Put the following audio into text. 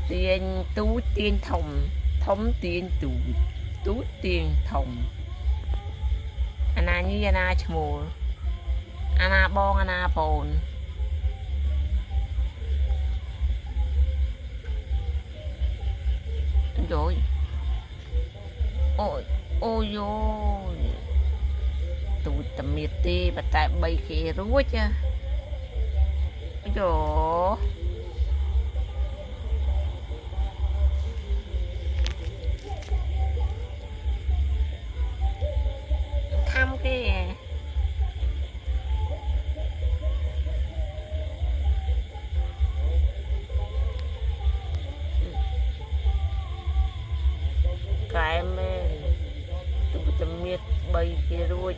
tiền tú tiền thông tiền tú tiền thòng anh như anh chmul anh bong anh bồn rồi ôi ôi ôi tụi tầm miệt đi và tại bay kia rúa chứ rồi thăm cái men tụi tầm miệt bay kia rúa